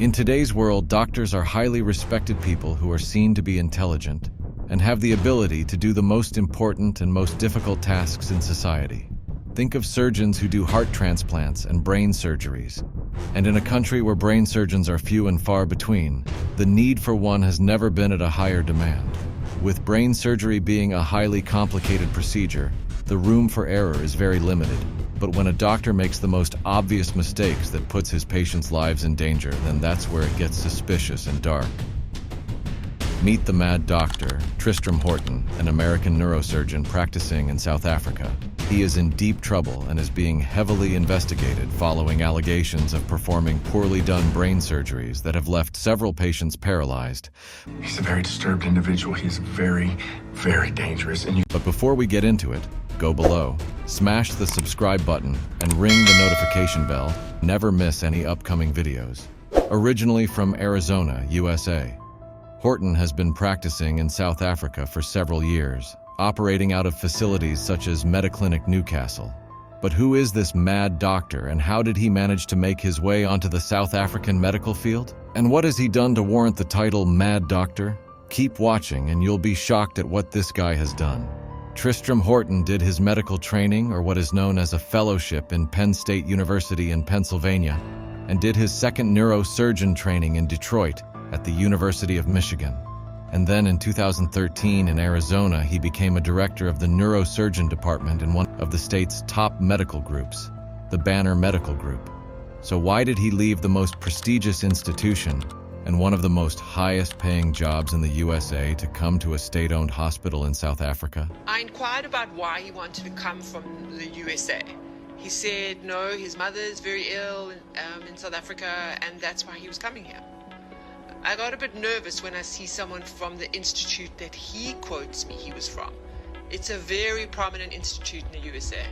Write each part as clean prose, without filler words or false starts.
In today's world, doctors are highly respected people who are seen to be intelligent and have the ability to do the most important and most difficult tasks in society. Think of surgeons who do heart transplants and brain surgeries. And in a country where brain surgeons are few and far between, the need for one has never been at a higher demand. With brain surgery being a highly complicated procedure, the room for error is very limited. But when a doctor makes the most obvious mistakes that puts his patients' lives in danger, then that's where it gets suspicious and dark. Meet the mad doctor, Tristram Horton, an American neurosurgeon practicing in South Africa. He is in deep trouble and is being heavily investigated following allegations of performing poorly done brain surgeries that have left several patients paralyzed. He's a very disturbed individual. He's very, very dangerous. But before we get into it, go below, smash the subscribe button, and ring the notification bell. Never miss any upcoming videos. Originally from Arizona, USA, Horton has been practicing in South Africa for several years, operating out of facilities such as Mediclinic Newcastle. But who is this mad doctor, and how did he manage to make his way onto the South African medical field? And what has he done to warrant the title Mad Doctor? Keep watching and you'll be shocked at what this guy has done. Tristram Horton did his medical training, or what is known as a fellowship, in Penn State University in Pennsylvania, and did his second neurosurgeon training in Detroit at the University of Michigan. And then in 2013 in Arizona, he became a director of the Neurosurgeon department in one of the state's top medical groups, the Banner Medical Group. So why did he leave the most prestigious institution and one of the most highest paying jobs in the USA to come to a state-owned hospital in South Africa? I inquired about why he wanted to come from the USA. He said no, his mother is very ill in South Africa, and that's why he was coming here. I got a bit nervous when I see someone from the institute that he quotes me he was from. It's a very prominent institute in the USA.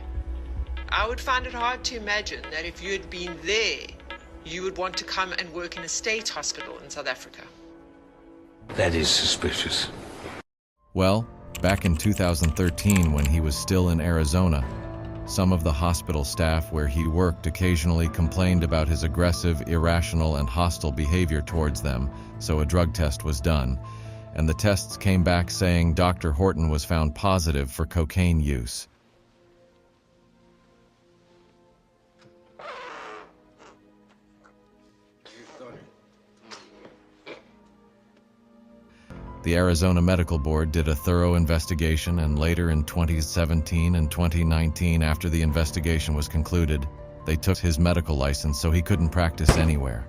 I would find it hard to imagine that if you had been there, you would want to come and work in a state hospital in South Africa. That is suspicious. Well, back in 2013 when he was still in Arizona, some of the hospital staff where he worked occasionally complained about his aggressive, irrational, and hostile behavior towards them, so a drug test was done, and the tests came back saying Dr. Horton was found positive for cocaine use. The Arizona Medical Board did a thorough investigation, and later in 2017 and 2019, after the investigation was concluded, they took his medical license so he couldn't practice anywhere.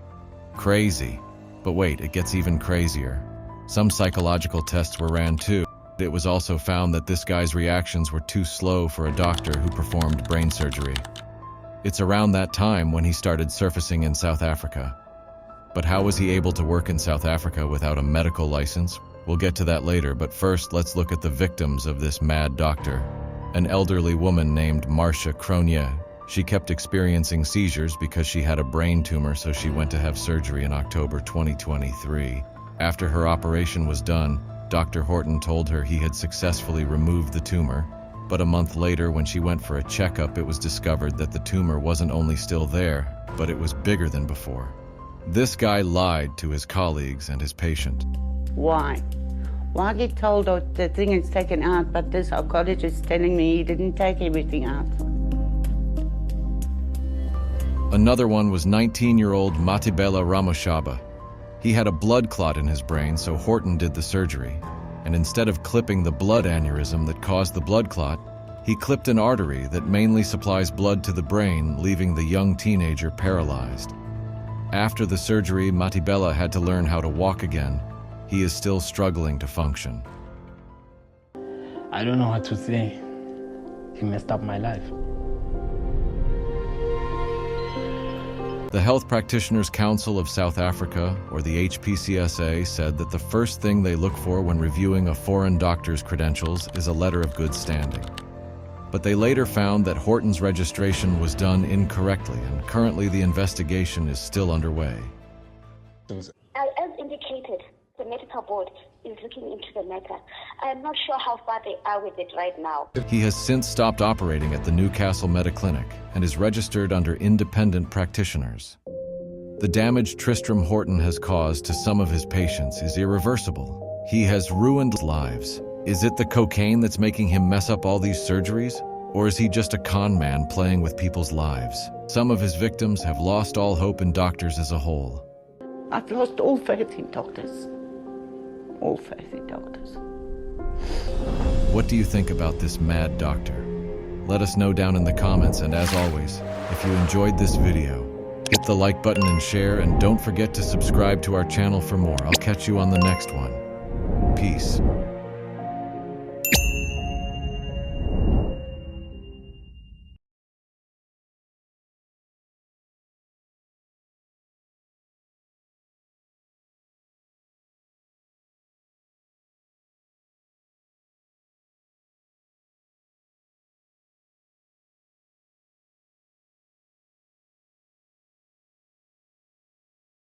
Crazy. But wait, it gets even crazier. Some psychological tests were ran too. It was also found that this guy's reactions were too slow for a doctor who performed brain surgery. It's around that time when he started surfacing in South Africa. But how was he able to work in South Africa without a medical license? We'll get to that later, but first let's look at the victims of this mad doctor. An elderly woman named Marcia Cronje. She kept experiencing seizures because she had a brain tumor, so she went to have surgery in October 2023. After her operation was done, Dr. Horton told her he had successfully removed the tumor, but a month later when she went for a checkup, it was discovered that the tumor wasn't only still there, but it was bigger than before. This guy lied to his colleagues and his patient. Why? Why get told that the thing is taken out, but this oncologist is telling me he didn't take everything out? Another one was 19-year-old Matibela Ramoshaba. He had a blood clot in his brain, so Horton did the surgery. And instead of clipping the blood aneurysm that caused the blood clot, he clipped an artery that mainly supplies blood to the brain, leaving the young teenager paralyzed. After the surgery, Matibela had to learn how to walk again. He is still struggling to function. I don't know what to say. He messed up my life. The Health Practitioners Council of South Africa, or the HPCSA, said that the first thing they look for when reviewing a foreign doctor's credentials is a letter of good standing. But they later found that Horton's registration was done incorrectly, and currently the investigation is still underway. As indicated, the medical board is looking into the matter. I'm not sure how far they are with it right now. He has since stopped operating at the Newcastle Mediclinic and is registered under independent practitioners. The damage Tristram Horton has caused to some of his patients is irreversible. He has ruined lives. Is it the cocaine that's making him mess up all these surgeries? Or is he just a con man playing with people's lives? Some of his victims have lost all hope in doctors as a whole. I've lost all faith in doctors. All faith in doctors. What do you think about this mad doctor? Let us know down in the comments, and as always, if you enjoyed this video, hit the like button and share, and don't forget to subscribe to our channel for more. I'll catch you on the next one. Peace.